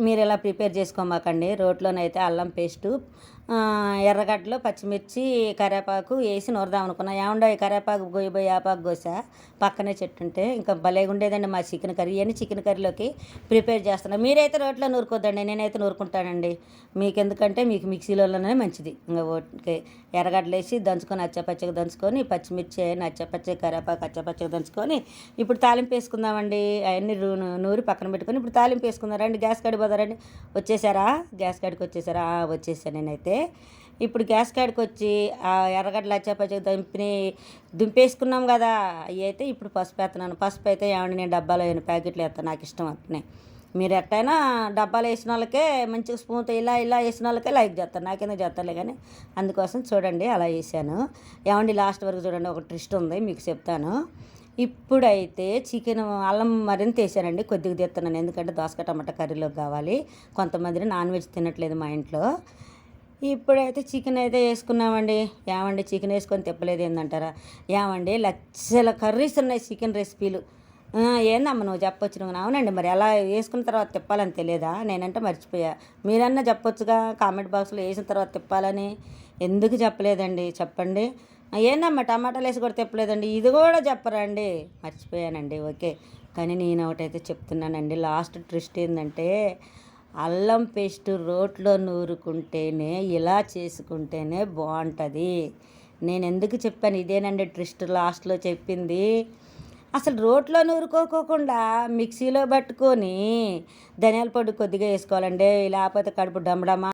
మీరు ఇలా ప్రిపేర్ చేసుకోమాకండి. రోట్లోనైతే అల్లం పేస్టు, ఎర్రగడ్డలు, పచ్చిమిర్చి, కరివేపాకు వేసి నూరదాం అనుకున్నా. ఏమండోయ్ కరివేపాకు గొయ్యిపోయి ఆపాకు కోసా పక్కనే చెట్టుంటే ఇంకా భలేగా ఉండేదండి మా చికెన్ కర్రీ. అని చికెన్ కర్రీలోకి ప్రిపేర్ చేస్తున్నా. మీరైతే రోట్లో నూరుకోద్దండి, నేనైతే నూరుకుంటానండి. మీకెందుకంటే మీకు మిక్సీలోనే మంచిది. ఇంకా ఓకే, ఎర్రగడ్డలు వేసి దంచుకొని అచ్చపచ్చగా దంచుకొని, పచ్చిమిర్చి అచ్చపచ్చగా, కరివేపాకు అచ్చపచ్చగా దంచుకొని ఇప్పుడు తాలింపు వేసుకుందామండి. అవన్నీ నూరి పక్కన పెట్టుకొని ఇప్పుడు తాలింపు వేసుకుందాం. రండి గ్యాస్ కాడికి పోదారండి. వచ్చేసారా? గ్యాస్ కాడికి వచ్చేసారా? వచ్చేసాను నేనైతే. ఇప్పుడు గ్యాస్ కాడికి వచ్చి ఆ ఎర్రగడ్డలు అచ్చాపచ్చగా దుంపేసుకున్నాం కదా, అవి అయితే ఇప్పుడు పసుపు వేస్తున్నాను. పసుపు అయితే ఏమండి నేను డబ్బాలో వేయను, ప్యాకెట్లు వేస్తాను, నాకు ఇష్టం అంటున్నాయి. మీరు ఎట్టయినా డబ్బాలు వేసిన వాళ్ళకే మంచిగా స్పూన్తో ఇలా ఇలా వేసిన వాళ్ళకే లైక్ చేస్తారు, నాకేందో చేస్తారులే కానీ. అందుకోసం చూడండి అలా వేసాను. ఏమండి లాస్ట్ వరకు చూడండి, ఒక ట్విస్ట్ ఉంది మీకు చెప్తాను. ఇప్పుడైతే చికెన్ అల్లం మరింత వేసానండి, కొద్దిగా తీస్తున్నాను ఎందుకంటే దోసకాయ టమాటా కర్రీలోకి కావాలి. కొంతమంది నాన్ వెజ్ తినట్లేదు మా ఇంట్లో. ఇప్పుడైతే చికెన్ అయితే వేసుకున్నామండి. ఏమండి చికెన్ వేసుకొని తిప్పలేదు ఏందంటారా? ఏమండి లక్షల కర్రీస్ ఉన్నాయి చికెన్ రెసిపీలు. ఏందమ్మ నువ్వు చెప్పొచ్చు. నువ్వు అవునండి, మరి ఎలా వేసుకున్న తర్వాత తిప్పాలని తెలియదా? నేనంటే మర్చిపోయా. మీరన్నా చెప్పొచ్చుగా కామెంట్ బాక్స్లో వేసిన తర్వాత తిప్పాలని. ఎందుకు చెప్పలేదండి చెప్పండి? ఏందమ్మా టమాటాలు వేసి కూడా తిప్పలేదండి, ఇది కూడా చెప్పరండి? మర్చిపోయానండి. ఓకే, కానీ నేను ఒకటైతే చెప్తున్నానండి. లాస్ట్ ట్విస్ట్ ఏంటంటే అల్లం పేస్ట్ రోట్లో నూరుకుంటేనే, ఇలా చేసుకుంటేనే బాగుంటుంది. నేను ఎందుకు చెప్పాను ఇదేనండి ట్విస్ట్ లాస్ట్లో చెప్పింది. అసలు రోట్లో నూరుకోకుండా మిక్సీలో పట్టుకొని ధనియాల పొడి కొద్దిగా వేసుకోవాలండి, లేకపోతే కడుపు డమడమా